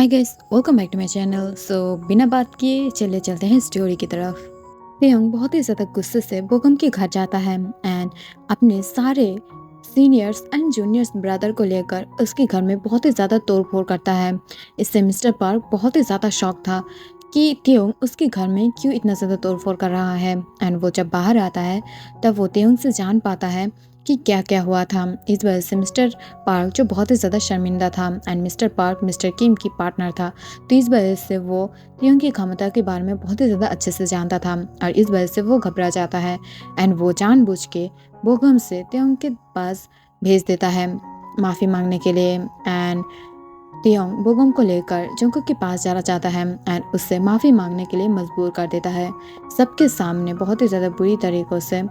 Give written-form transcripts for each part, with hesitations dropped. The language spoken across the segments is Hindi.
Hi guys, welcome back to my channel. बिना बात किए चले चलते हैं स्टोरी की तरफ। तेयंग बहुत ही ज़्यादा गुस्से से बोगम के घर जाता है एंड अपने सारे सीनियर्स एंड जूनियर्स ब्रदर को लेकर उसके घर में बहुत ही ज़्यादा तोड़फोड़ करता है। इससे मिस्टर पार्क बहुत ही ज़्यादा शॉक था कि तेयंग उसके घर में क्यों इतना ज़्यादा तोड़फोड़ कर रहा है। एंड वो जब बाहर आता है तब वो तेयंग से जान पाता है कि क्या क्या हुआ था। इस वजह से मिस्टर पार्क जो बहुत ही ज़्यादा शर्मिंदा था एंड मिस्टर पार्क मिस्टर किम की पार्टनर था, तो इस वजह से वो तेयंग की क्षमता के बारे में बहुत ही ज़्यादा अच्छे से जानता था और इस वजह से वो घबरा जाता है एंड वो जानबूझ के बोगम से तेयंग के पास भेज देता है माफ़ी मांगने के लिए। एंड तेयंग बोगम को लेकर जंगकुक के पास जाना चाहता है एंड उससे माफ़ी मांगने के लिए मजबूर कर देता है। सबके सामने बहुत ही ज़्यादा बुरी तरीक़ों से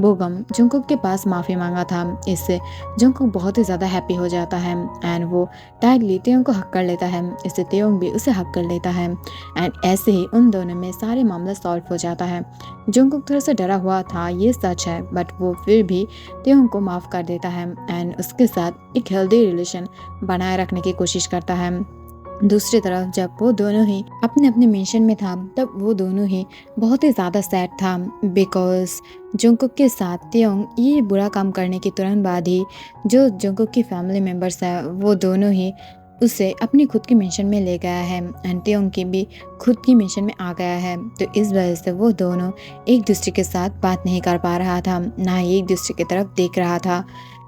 बोगम जंगकुक के पास माफ़ी मांगा था। इससे जंगकुक बहुत ही ज़्यादा हैप्पी हो जाता है एंड वो टाइटली तेयंग को हक कर लेता है। इससे तेयंग भी उसे हक कर लेता है एंड ऐसे ही उन दोनों में सारे मामला सॉल्व हो जाता है। जंगकुक थोड़ा सा डरा हुआ था, ये सच है, बट वो फिर भी तेयंग को माफ़ कर देता है एंड उसके साथ एक हेल्दी रिलेशन बनाए रखने की कोशिश करता है। दूसरी तरफ जब वो दोनों ही अपने अपने मिशन में था तब वो दोनों ही बहुत ही ज़्यादा सैड था बिकॉज जंगकुक के साथ तेयंग ये बुरा काम करने के तुरंत बाद ही जो जंगकुक की फैमिली मेम्बर्स है वो दोनों ही उसे अपनी खुद की मिशन में ले गया है एंड तेयंग की भी खुद की मिशन में आ गया है। तो इस वजह से वो दोनों एक दूसरे के साथ बात नहीं कर पा रहा था, ना ही एक दूसरे की तरफ देख रहा था।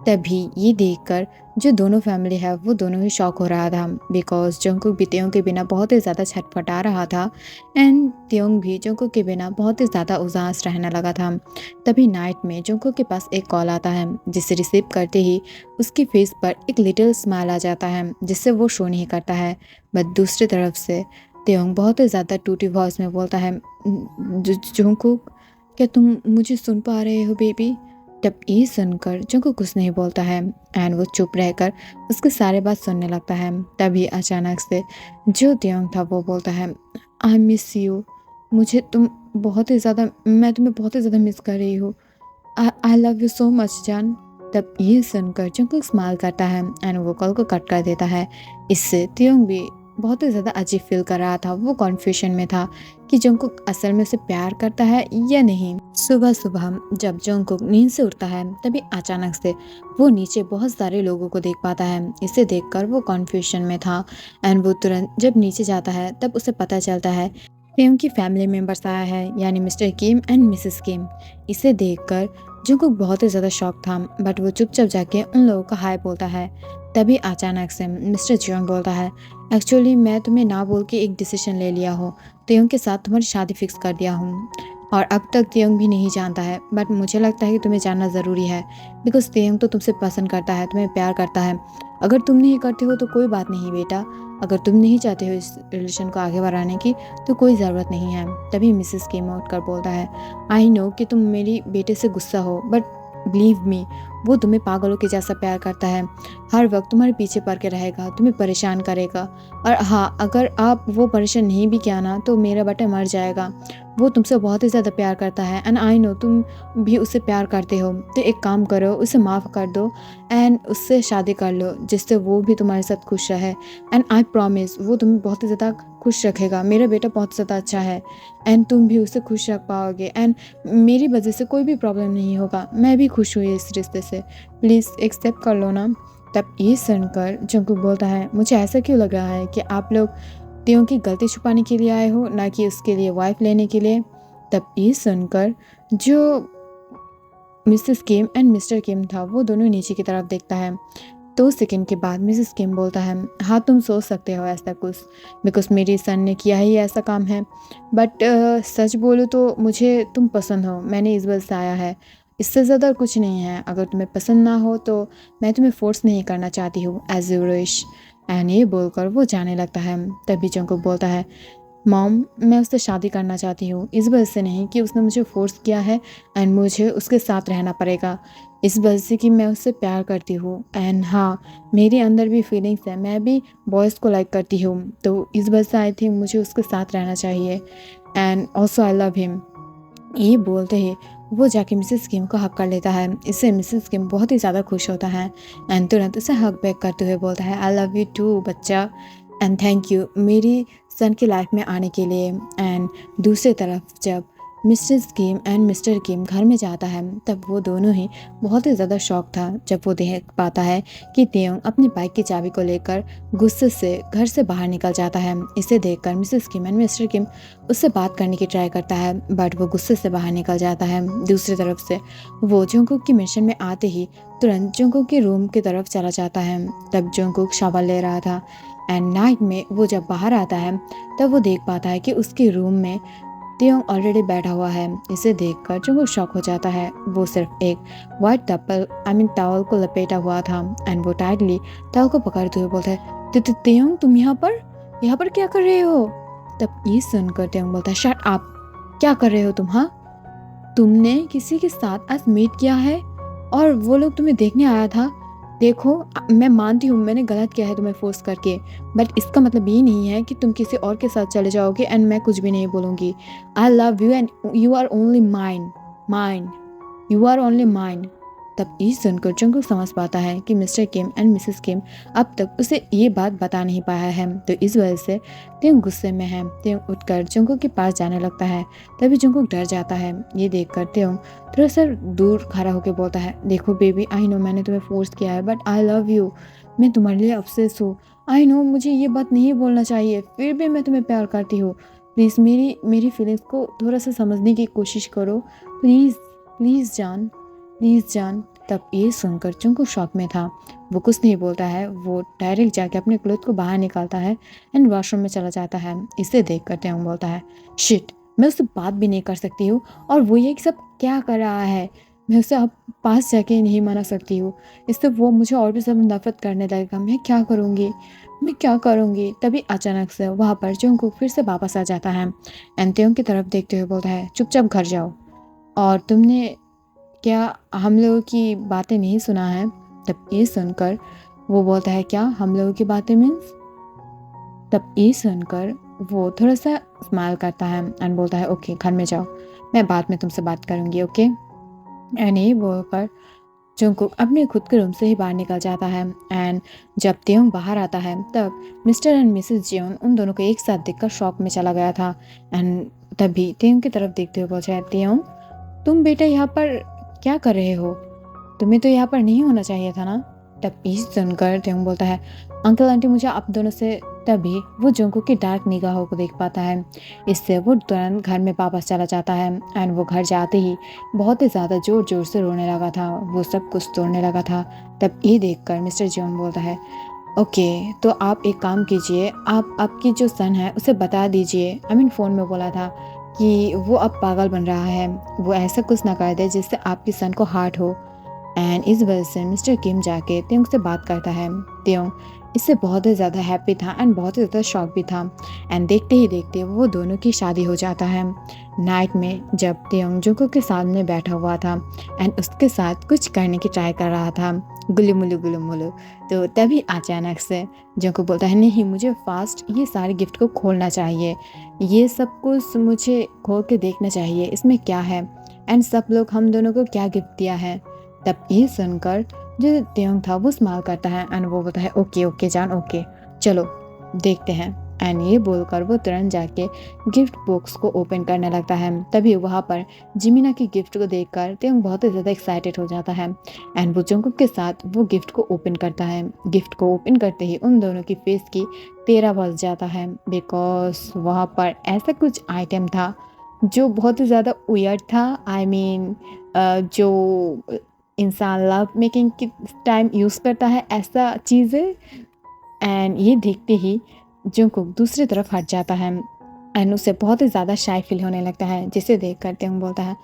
तभी ये देखकर जो दोनों फैमिली है वो दोनों ही शॉक हो रहा था बिकॉज जंगकुक भी तेयंग के बिना बहुत ही ज़्यादा छटपटा रहा था एंड तेयंग भी जंगकुक के बिना बहुत ही ज़्यादा उदास रहने लगा था। तभी नाइट में जंगकुक के पास एक कॉल आता है जिसे रिसीव करते ही उसकी फेस पर एक लिटिल स्माइल आ जाता है जिससे वो शो नहीं करता है। बट दूसरी तरफ से तेयंग बहुत ही ज़्यादा टूटी वॉइस में बोलता है, जंगकुक क्या तुम मुझे सुन पा रहे हो बेबी? तब ये सुनकर जंगकुक कुछ नहीं बोलता है एंड वो चुप रहकर उसके सारे बात सुनने लगता है। तभी अचानक से जो तेयंग था वो बोलता है, आई मिस यू, मुझे तुम बहुत ही ज़्यादा मैं तुम्हें बहुत ही ज़्यादा मिस कर रही हूँ। आई लव यू सो मच जान। तब ये सुनकर जंगकुक स्माइल करता है एंड वो कॉल को कट कर देता है। इससे तेयंग भी बहुत ही ज़्यादा अजीब फील कर रहा था। वो कन्फ्यूजन में था कि जंगकुक असल में उसे प्यार करता है या नहीं। सुबह सुबह जब जंगकुक नींद से उठता है तभी अचानक से वो नीचे बहुत सारे लोगों को देख पाता है। इसे देखकर वो कन्फ्यूजन में था एंड वो तुरंत जब नीचे जाता है तब उसे पता चलता है तेयंग की फैमिली मेम्बर्स आया है, यानी मिस्टर किम एंड मिसेस किम। इसे देखकर जंगकुक बहुत ही ज़्यादा शॉक था बट वो चुपचाप जाके उन लोगों का हाय बोलता है। तभी अचानक से मिस्टर जियोंग बोलता है, एक्चुअली मैं तुम्हें ना बोल के एक डिसीजन ले लिया हूँ, तेयंग के साथ तुम्हारी शादी फिक्स कर दिया हूँ और अब तक तेयंग भी नहीं जानता है, बट मुझे लगता है कि तुम्हें जानना ज़रूरी है बिकॉज तेयंग तो तुमसे पसंद करता है, तुम्हें प्यार करता है। अगर तुम नहीं करते हो तो कोई बात नहीं बेटा, अगर तुम नहीं चाहते हो इस रिलेशन को आगे बढ़ाने की तो कोई ज़रूरत नहीं है। तभी मिसेस किम उठ कर बोलता है, आई नो कि तुम मेरी बेटे से गुस्सा हो बट बिलीव मी, वो तुम्हें पागलों के जैसा प्यार करता है, हर वक्त तुम्हारे पीछे पड़ के रहेगा, तुम्हें परेशान करेगा। और हाँ, अगर आप वो परेशान नहीं भी किया ना तो मेरा बेटा मर जाएगा। वो तुमसे बहुत ही ज़्यादा प्यार करता है एंड आई नो तुम भी उससे प्यार करते हो, तो एक काम करो, उसे माफ़ कर दो एंड उससे शादी कर लो जिससे वो भी तुम्हारे साथ खुश रहे एंड आई प्रॉमिस वो तुम्हें बहुत ही ज़्यादा खुश रखेगा। मेरा बेटा बहुत ज़्यादा अच्छा है एंड तुम भी उसे खुश रख पाओगे एंड मेरी वजह से कोई भी प्रॉब्लम नहीं होगा। मैं भी खुश हुई इस रिश्ते से, प्लीज़ एक्सेप्ट कर लो ना। तब ये सुनकर जंगकुक बोलता है, मुझे ऐसा क्यों लग रहा है कि आप लोग तेयंग की गलती छुपाने के लिए आए हो, ना कि उसके लिए वाइफ लेने के लिए। तब ये सुनकर जो मिसेस किम एंड मिस्टर किम था वो दोनों नीचे की तरफ देखता है। 2 सेकंड के बाद मिसेस किम बोलता है, हाँ तुम सोच सकते हो ऐसा कुछ बिकॉज मेरी सन ने किया ही ऐसा काम है, बट सच बोलूँ तो मुझे तुम पसंद हो, मैंने इस वजह से आया है, इससे ज़्यादा कुछ नहीं है। अगर तुम्हें पसंद ना हो तो मैं तुम्हें फोर्स नहीं करना चाहती हूँ, एज यू विश। एंड ये बोलकर वो जाने लगता है। तभी जंगकुक बोलता है, मॉम मैं उससे शादी करना चाहती हूँ, इस वजह से नहीं कि उसने मुझे फोर्स किया है एंड मुझे उसके साथ रहना पड़ेगा, इस वजह से कि मैं उससे प्यार करती हूँ एंड हाँ मेरे अंदर भी फीलिंग्स है, मैं भी बॉयज़ को लाइक करती हूँ, तो इस वजह से आई थिंक मुझे उसके साथ रहना चाहिए and also I love him. ये बोलते ही वो जाके मिसेस किम को हक कर लेता है। इससे मिसेस किम बहुत ही ज़्यादा खुश होता है एंड तुरंत उसे हक बैक करते हुए बोलता है, आई लव यू टू बच्चा। एंड थैंक यू मेरी सन की लाइफ में आने के लिए। एंड दूसरी तरफ जब मिसेस किम एंड मिस्टर किम घर में जाता है तब वो दोनों ही बहुत ही ज़्यादा शॉक था जब वो देख पाता है कि तेयोंग अपनी बाइक की चाबी को लेकर गुस्से से घर से बाहर निकल जाता है। इसे देखकर मिसेस किम एंड मिस्टर किम उससे बात करने की ट्राई करता है बट वो गुस्से से बाहर निकल जाता है। दूसरी तरफ से वो जोंगकुक की मिशन में आते ही तुरंत जोंगकुक के रूम की तरफ चला जाता है। तब जोंगकुक शावर ले रहा था एंड नाइट में वो जब बाहर आता है तब वो देख पाता है कि उसके रूम में तेयोंग ऑलरेडी बैठा हुआ है। इसे देखकर जंगकुक शॉक हो जाता है। वो सिर्फ एक वाइट टॉवल को लपेटा हुआ था एंड वो टाइटली टॉवल को पकड़ते हुए बोलता है तेयोंग तुम यहाँ पर क्या कर रहे हो? तब ये सुनकर तेयोंग बोलता है शट अप, क्या कर रहे हो तुम? हाँ, तुमने किसी के साथ आज मीट किया है और वो लोग तुम्हें देखने आया था। देखो मैं मानती हूँ मैंने गलत किया है तुम्हें फोर्स करके, बट इसका मतलब ये नहीं है कि तुम किसी और के साथ चले जाओगे एंड मैं कुछ भी नहीं बोलूँगी। I love you and you are only mine, you are only mine. तब ये सुनकर जंगकुक समझ पाता है कि Mr Kim and Mrs Kim अब तक उसे ये बात बता नहीं पाया है, तो इस वजह से तेयोंग गुस्से में है। तेयोंग उठकर जंगकुक के पास जाने लगता है। तभी जंगकुक डर जाता है। ये देखकर तेयोंग थोड़ा सा दूर खड़ा होकर बोलता है देखो बेबी, आई नो मैंने तुम्हें फोर्स किया है बट आई लव यू, मैं तुम्हारे लिए ऑब्सेस हूँ। आई नो मुझे ये बात नहीं बोलना चाहिए, फिर भी मैं तुम्हें प्यार करती हूँ। प्लीज़ मेरी फीलिंग्स को थोड़ा सा समझने की कोशिश करो, प्लीज़ प्लीज़ जान, प्लीज़ जान। तब ये सुनकर जंगकुक शॉक में था। वो कुछ नहीं बोलता है, वो डायरेक्ट जाके अपने क्लोथ को बाहर निकालता है एंड वॉशरूम में चला जाता है। इसे देख कर तेयोंग बोलता है शिट, मैं उससे बात भी नहीं कर सकती हूँ और वो ये सब क्या कर रहा है, मैं उसे अब पास जाके नहीं मना सकती हूँ, इससे वो मुझे और भी सब नफरत करने लगेगा। मैं क्या करूँगी, मैं क्या करूँगी? तभी अचानक से वहाँ पर जंगकुक फिर से वापस आ जाता है एंड तेयोंग की तरफ देखते हुए बोलता है चुपचाप घर जाओ, और तुमने क्या हम लोगों की बातें नहीं सुना है? तब ये सुनकर वो बोलता है क्या हम लोगों की बातें मीन्स? तब ये सुनकर वो थोड़ा सा स्माइल करता है एंड बोलता है ओके घर में जाओ, मैं बाद में तुमसे बात करूँगी, ओके। एंड ये बोलकर जंगकुक अपने खुद के रूम से ही बाहर निकल जाता है। एंड जब तेयोंग बाहर आता है तब मिस्टर एंड मिसेस जियोन उन दोनों को एक साथ देखकर शॉक में चला गया था। एंड तभी तेयोंग की तरफ देखते हुए पूछा है तेयोंग तुम बेटा यहाँ पर क्या कर रहे हो? तुम्हें तो यहाँ पर नहीं होना चाहिए था ना? तब ये सुनकर तेयोंग बोलता है अंकल आंटी मुझे आप दोनों से। तभी वो जंगकुक की डार्क निगाहों को देख पाता है। इससे वो तुरंत घर में वापस चला जाता है एंड वो घर जाते ही बहुत ही ज़्यादा ज़ोर ज़ोर से रोने लगा था, वो सब कुछ तोड़ने लगा था। तब ये देखकर मिस्टर जियोन बोलता है ओके तो आप एक काम कीजिए, आप आपकी जो सन है उसे बता दीजिए, आई मीन फ़ोन में बोला था कि वो अब पागल बन रहा है, वो ऐसा कुछ ना कर दे जिससे आपकी सन को हार्ट हो। एंड इस वजह से मिस्टर किम जाके तेयोंग से बात करता है। तेयोंग इससे बहुत ही ज़्यादा हैप्पी था एंड बहुत ही ज़्यादा शॉक भी था। एंड देखते ही देखते वो दोनों की शादी हो जाता है। नाइट में जब तेयोंग जंगकुक के सामने बैठा हुआ था एंड उसके साथ कुछ करने की ट्राई कर रहा था, गुलू मुलू, तो तभी अचानक से जंगकुक बोलता है नहीं मुझे फास्ट ये सारे गिफ्ट को खोलना चाहिए, ये सब कुछ मुझे खोल के देखना चाहिए इसमें क्या है एंड सब लोग हम दोनों को क्या गिफ्ट दिया है। तब ये सुनकर जो तेयोंग था वो स्माइल करता है एंड वो बोलता है ओके ओके जान, ओके चलो देखते हैं। एंड ये बोलकर वो तुरंत जाके गिफ्ट बॉक्स को ओपन करने लगता है। तभी वहाँ पर जिमिना की गिफ्ट को देखकर तेयोंग बहुत ही ज़्यादा एक्साइटेड हो जाता है एंड वो जंगकुक के साथ वो गिफ्ट को ओपन करता है। गिफ्ट को ओपन करते ही उन दोनों की फेस की 13 बज जाता है, बिकॉज वहाँ पर ऐसा कुछ आइटम था जो बहुत ही ज़्यादा वियर्ड था। आई मीन जो इंसान लव मेकिंग के टाइम यूज़ करता है ऐसा चीज़ें। एंड ये देखते ही जंगकुक दूसरी तरफ हट जाता है एंड उसे बहुत ही ज़्यादा शाय फील होने लगता है, जिसे देख कर तेयोंग बोलता है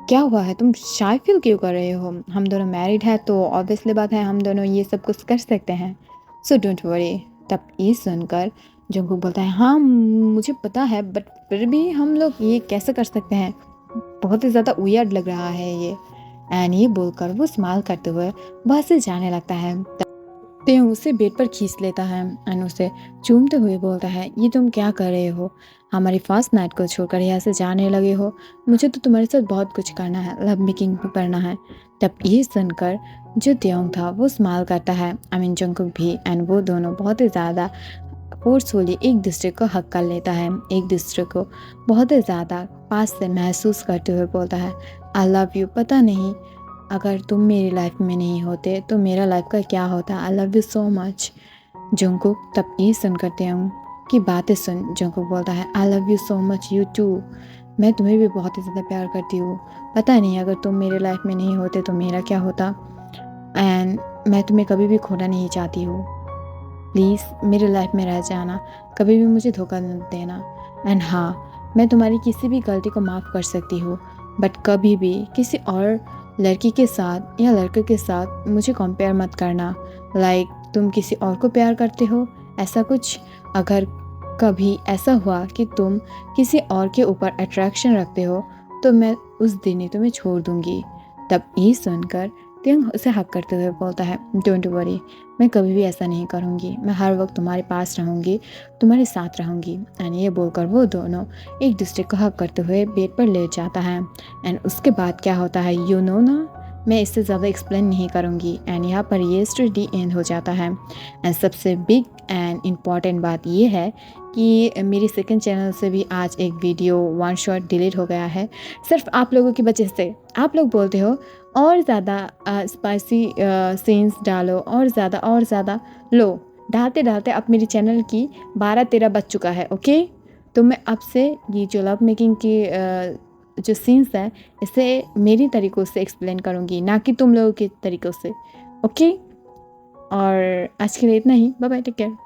क्या हुआ है, तुम शाय फील क्यों कर रहे हो? हम दोनों मैरिड है तो ऑब्वियसली बात है हम दोनों ये सब कुछ कर सकते हैं, सो डोंट वरी। तब ये सुनकर जंगकुक बोलता है हाँ मुझे पता है बट फिर भी हम लोग ये कैसे कर सकते हैं, बहुत ही ज़्यादा वियर्ड लग रहा है ये। एंड ये बोलकर वो स्माइल करते हुए वहाँ से जाने लगता है। तेयोंग उसे बेड पर खींच लेता है एंड उसे चूमते हुए बोलता है ये तुम क्या कर रहे हो, हमारी फर्स्ट नाइट को छोड़कर यहाँ से जाने लगे हो? मुझे तो तुम्हारे साथ बहुत कुछ करना है, लव मेकिंग भी करना है। तब ये सुनकर जो तेयोंग था वो स्माइल करता है, आई मीन जंगकुक भी, एंड वो दोनों बहुत ही ज़्यादा फ़ोर्सफुली एक दूसरे को हग कर लेता है, एक दूसरे को बहुत ही ज़्यादा पास से महसूस करते हुए बोलता है आई लव यू। पता नहीं अगर तुम मेरी लाइफ में नहीं होते तो मेरा लाइफ का क्या होता। आई love you so much. Jungkook तब ये सुनकर तेयंग की बातें सुन जंगकुक बोलता है I love you so much you too. मैं तुम्हें भी बहुत ही ज़्यादा प्यार करती हूँ। पता नहीं अगर तुम मेरे लाइफ में नहीं होते तो मेरा क्या होता। एंड मैं तुम्हें कभी भी खोना नहीं चाहती हूँ। प्लीज़ मेरे लाइफ में रह जाना, कभी भी मुझे धोखा मत देना। एंड हाँ, मैं तुम्हारी किसी भी गलती को माफ़ कर सकती हूँ, बट कभी भी किसी और लड़की के साथ या लड़के के साथ मुझे कंपेयर मत करना। लाइक तुम किसी और को प्यार करते हो, ऐसा कुछ अगर कभी ऐसा हुआ कि तुम किसी और के ऊपर अट्रैक्शन रखते हो तो मैं उस दिन ही तुम्हें छोड़ दूँगी। तब ये सुनकर तेयंग उसे हग करते हुए बोलता है डोंट वरी, मैं कभी भी ऐसा नहीं करूँगी। मैं हर वक्त तुम्हारे पास रहूँगी, तुम्हारे साथ रहूँगी। एंड ये बोलकर वो दोनों एक दूसरे को हग करते हुए बेड पर लेट जाता है। एंड उसके बाद क्या होता है यू नो ना, मैं इससे ज़्यादा एक्सप्लेन नहीं करूँगी। एंड यहाँ पर ये स्टोरी एंड हो जाता है। एंड सबसे बिग एंड इम्पॉर्टेंट बात ये है कि मेरी सेकंड चैनल से भी आज एक वीडियो वन शॉट डिलीट हो गया है, सिर्फ आप लोगों की वजह से। आप लोग बोलते हो और ज़्यादा स्पाइसी सीन्स डालो, और ज़्यादा लो। डालते डालते अब मेरी चैनल की 12-13 बज चुका है। ओके, तो मैं अब से ये जो लव मेकिंग की जो सीन्स है इसे मेरी तरीक़ों से एक्सप्लेन करूँगी, ना कि तुम लोगों के तरीक़ों से। ओके, और आज के लिए इतना ही। Bye bye, take care.